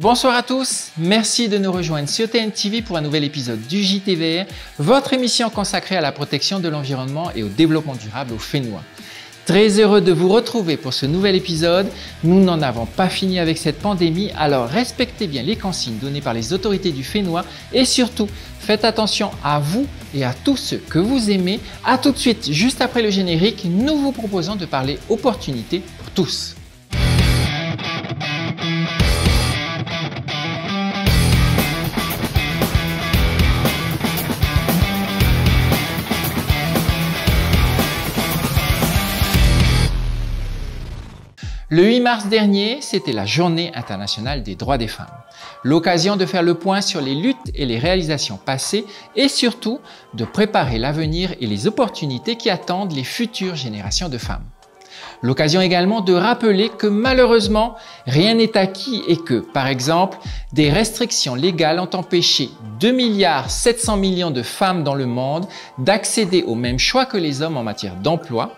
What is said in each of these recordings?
Bonsoir à tous, merci de nous rejoindre sur TNTV pour un nouvel épisode du JTVR, votre émission consacrée à la protection de l'environnement et au développement durable au Fénois. Très heureux de vous retrouver pour ce nouvel épisode. Nous n'en avons pas fini avec cette pandémie, alors respectez bien les consignes données par les autorités du Fénois et surtout, faites attention à vous et à tous ceux que vous aimez. A tout de suite, juste après le générique, nous vous proposons de parler opportunité pour tous. Le 8 mars dernier, c'était la Journée internationale des droits des femmes. L'occasion de faire le point sur les luttes et les réalisations passées et surtout de préparer l'avenir et les opportunités qui attendent les futures générations de femmes. L'occasion également de rappeler que malheureusement, rien n'est acquis et que, par exemple, des restrictions légales ont empêché 2,7 milliards de femmes dans le monde d'accéder au même choix que les hommes en matière d'emploi,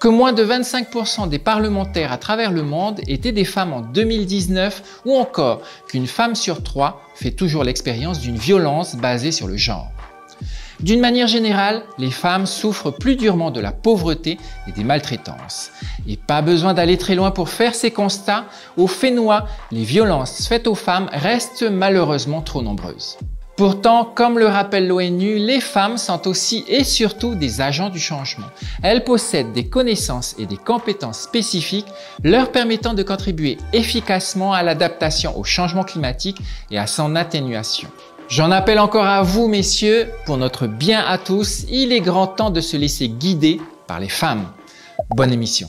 que moins de 25% des parlementaires à travers le monde étaient des femmes en 2019 ou encore qu'une femme sur 3 fait toujours l'expérience d'une violence basée sur le genre. D'une manière générale, les femmes souffrent plus durement de la pauvreté et des maltraitances. Et pas besoin d'aller très loin pour faire ces constats. Au Fénois, les violences faites aux femmes restent malheureusement trop nombreuses. Pourtant, comme le rappelle l'ONU, les femmes sont aussi et surtout des agents du changement. Elles possèdent des connaissances et des compétences spécifiques leur permettant de contribuer efficacement à l'adaptation au changement climatique et à son atténuation. J'en appelle encore à vous, messieurs, pour notre bien à tous, il est grand temps de se laisser guider par les femmes. Bonne émission.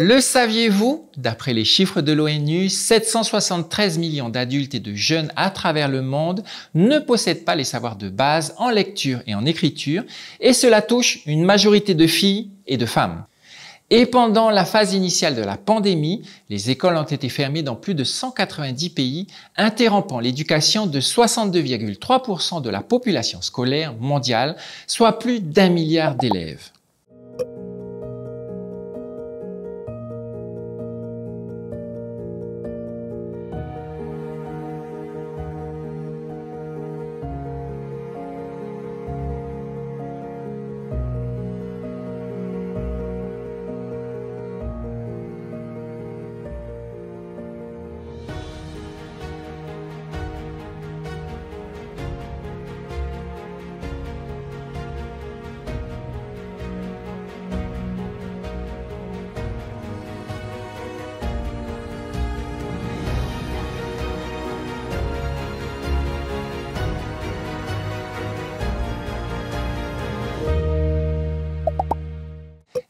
Le saviez-vous? D'après les chiffres de l'ONU, 773 millions d'adultes et de jeunes à travers le monde ne possèdent pas les savoirs de base en lecture et en écriture, et cela touche une majorité de filles et de femmes. Et pendant la phase initiale de la pandémie, les écoles ont été fermées dans plus de 190 pays, interrompant l'éducation de 62,3% de la population scolaire mondiale, soit plus d'1 milliard d'élèves.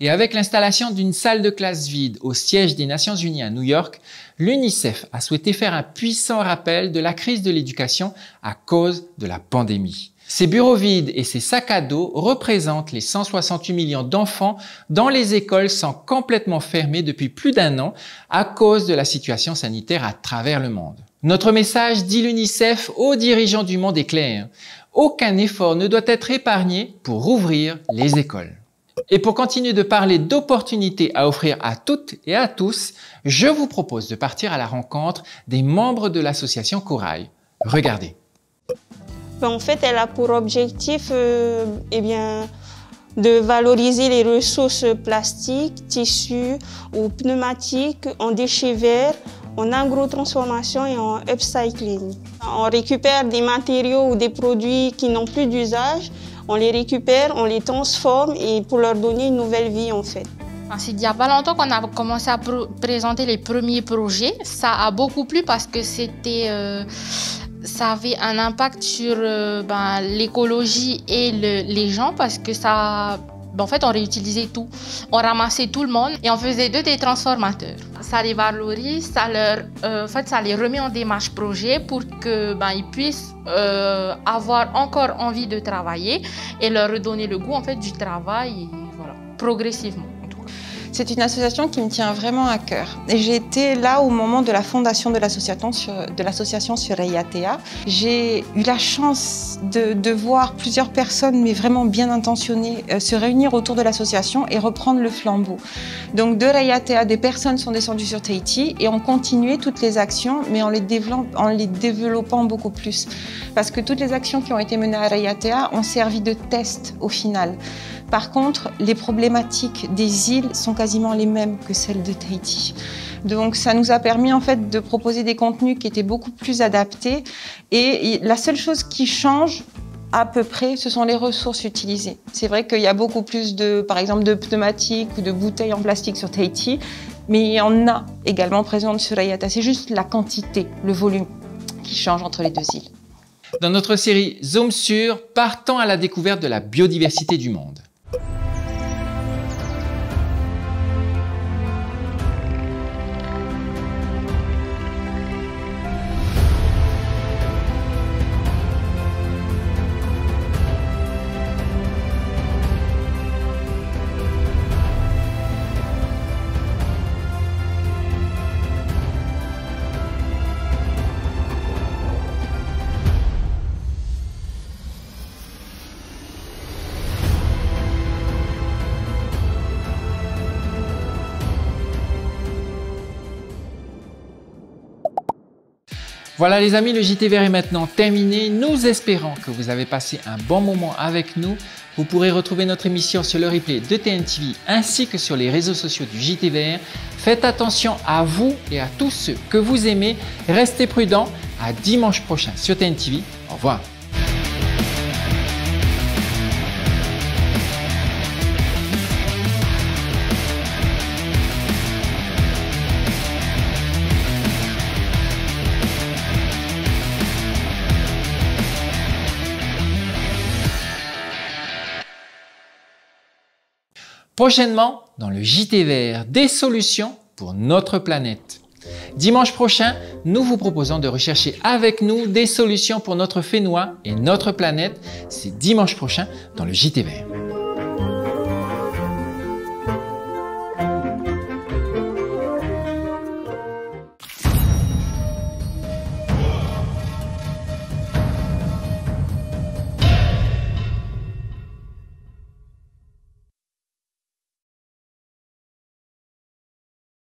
Et avec l'installation d'une salle de classe vide au siège des Nations Unies à New York, l'UNICEF a souhaité faire un puissant rappel de la crise de l'éducation à cause de la pandémie. Ces bureaux vides et ces sacs à dos représentent les 168 millions d'enfants dont les écoles sont complètement fermées depuis plus d'1 an à cause de la situation sanitaire à travers le monde. Notre message dit l'UNICEF aux dirigeants du monde est clair. Aucun effort ne doit être épargné pour rouvrir les écoles. Et pour continuer de parler d'opportunités à offrir à toutes et à tous, je vous propose de partir à la rencontre des membres de l'association Corail. Regardez. En fait, elle a pour objectif de valoriser les ressources plastiques, tissus ou pneumatiques en déchets verts, en agrotransformation et en upcycling. On récupère des matériaux ou des produits qui n'ont plus d'usage, on les récupère, on les transforme et pour leur donner une nouvelle vie en fait. C'est il y a pas longtemps qu'on a commencé à présenter les premiers projets. Ça a beaucoup plu parce que ça avait un impact sur l'écologie et les gens parce que en fait, on réutilisait tout. On ramassait tout le monde et on faisait des transformateurs. Ça les valorise, ça les remet en démarche projet pour qu'ils puissent avoir encore envie de travailler et leur redonner le goût en fait du travail, et voilà, progressivement. C'est une association qui me tient vraiment à cœur. Et j'ai été là au moment de la fondation de l'association sur Rayatea. J'ai eu la chance de voir plusieurs personnes, mais vraiment bien intentionnées, se réunir autour de l'association et reprendre le flambeau. Donc de Rayatea, des personnes sont descendues sur Tahiti et ont continué toutes les actions, mais en les développant beaucoup plus. Parce que toutes les actions qui ont été menées à Rayatea ont servi de test au final. Par contre, les problématiques des îles sont quasiment les mêmes que celles de Tahiti. Donc ça nous a permis en fait de proposer des contenus qui étaient beaucoup plus adaptés. Et la seule chose qui change à peu près, ce sont les ressources utilisées. C'est vrai qu'il y a beaucoup plus par exemple de pneumatiques ou de bouteilles en plastique sur Tahiti, mais il y en a également présentes sur Rayatea. C'est juste la quantité, le volume qui change entre les deux îles. Dans notre série Zoom sur, partons à la découverte de la biodiversité du monde. Voilà les amis, le JT Vert est maintenant terminé. Nous espérons que vous avez passé un bon moment avec nous. Vous pourrez retrouver notre émission sur le replay de TNTV ainsi que sur les réseaux sociaux du JT Vert. Faites attention à vous et à tous ceux que vous aimez. Restez prudents. À dimanche prochain sur TNTV. Au revoir. Prochainement, dans le JT Vert, des solutions pour notre planète. Dimanche prochain, nous vous proposons de rechercher avec nous des solutions pour notre Fénois et notre planète. C'est dimanche prochain dans le JT Vert.